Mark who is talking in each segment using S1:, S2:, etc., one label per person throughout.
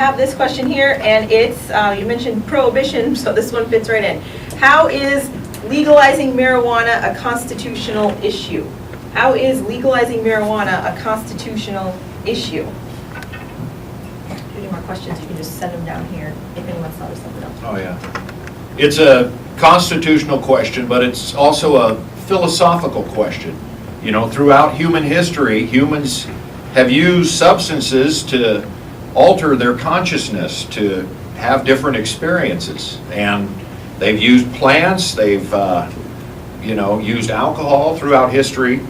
S1: have this question here, and it's, you mentioned prohibition, so this one fits right in. How is legalizing marijuana a constitutional issue? How is legalizing marijuana a constitutional issue? Any more questions, you can just send them down here if anyone's thought of something else.
S2: Oh, yeah. It's a constitutional question, but it's also a philosophical question. You know, throughout human history, humans have used substances to alter their consciousness, to have different experiences. And they've used plants, they've, used alcohol throughout history.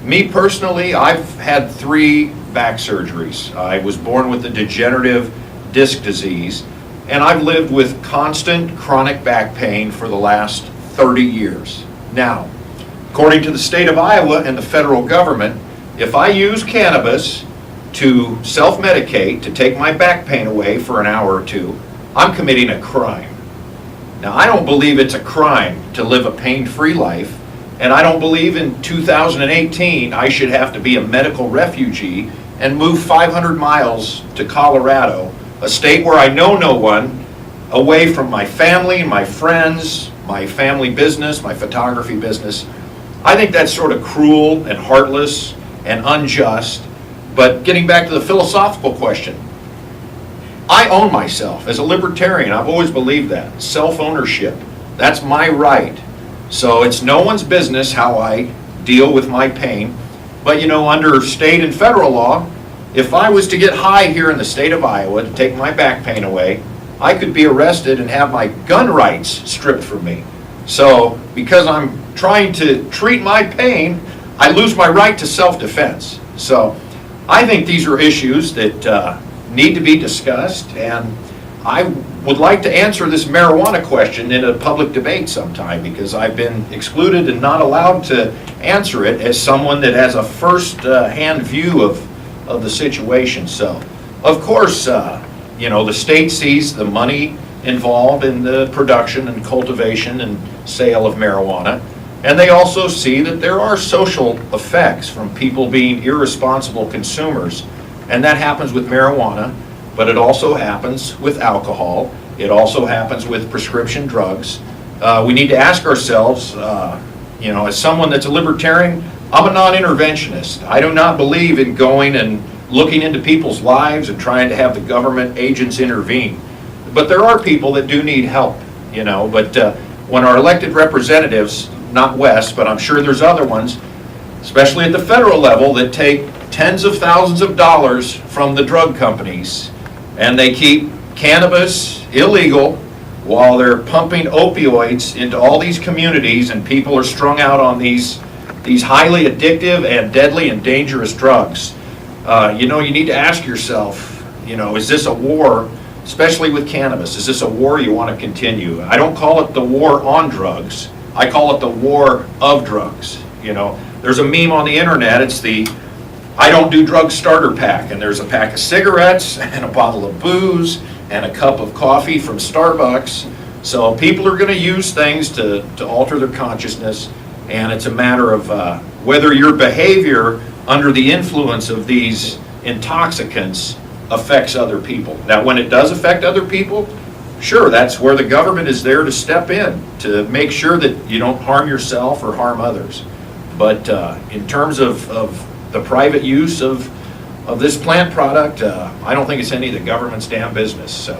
S2: Me personally, I've had 3 back surgeries. I was born with a degenerative disc disease, and I've lived with constant chronic back pain for the last 30 years. Now, according to the state of Iowa and the federal government, if I use cannabis to self-medicate, to take my back pain away for an hour or 2, I'm committing a crime. Now, I don't believe it's a crime to live a pain-free life, and I don't believe in 2018 I should have to be a medical refugee and move 500 miles to Colorado, a state where I know no one, away from my family, my friends, my family business, my photography business. I think that's sort of cruel and heartless and unjust. But getting back to the philosophical question, I own myself. As a libertarian, I've always believed that. Self-ownership, that's my right. So it's no one's business how I deal with my pain. But under state and federal law, if I was to get high here in the state of Iowa to take my back pain away, I could be arrested and have my gun rights stripped from me. So because I'm trying to treat my pain, I lose my right to self-defense. So I think these are issues that need to be discussed, and I would like to answer this marijuana question in a public debate sometime, because I've been excluded and not allowed to answer it as someone that has a first-hand view of the situation. So, of course, the state sees the money involved in the production and cultivation and sale of marijuana, and they also see that there are social effects from people being irresponsible consumers, and that happens with marijuana, but it also happens with alcohol. It also happens with prescription drugs. We need to ask ourselves, as someone that's a libertarian, I'm a non-interventionist. I do not believe in going and looking into people's lives and trying to have the government agents intervene. But there are people that do need help, but when our elected representatives, not West, but I'm sure there's other ones, especially at the federal level, that take tens of thousands of dollars from the drug companies, and they keep cannabis illegal while they're pumping opioids into all these communities, and people are strung out on these highly addictive and deadly and dangerous drugs. You need to ask yourself, is this a war, especially with cannabis, is this a war you want to continue? I don't call it the war on drugs. I call it the war of drugs. There's a meme on the internet, it's the I don't do drug starter pack, and there's a pack of cigarettes and a bottle of booze and a cup of coffee from Starbucks. So people are going to use things to alter their consciousness, and it's a matter of whether your behavior under the influence of these intoxicants affects other people. Now, when it does affect other people, sure, that's where the government is there to step in to make sure that you don't harm yourself or harm others. But in terms of the private use of this plant product, I don't think it's any of the government's damn business. So.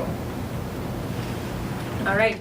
S1: All right.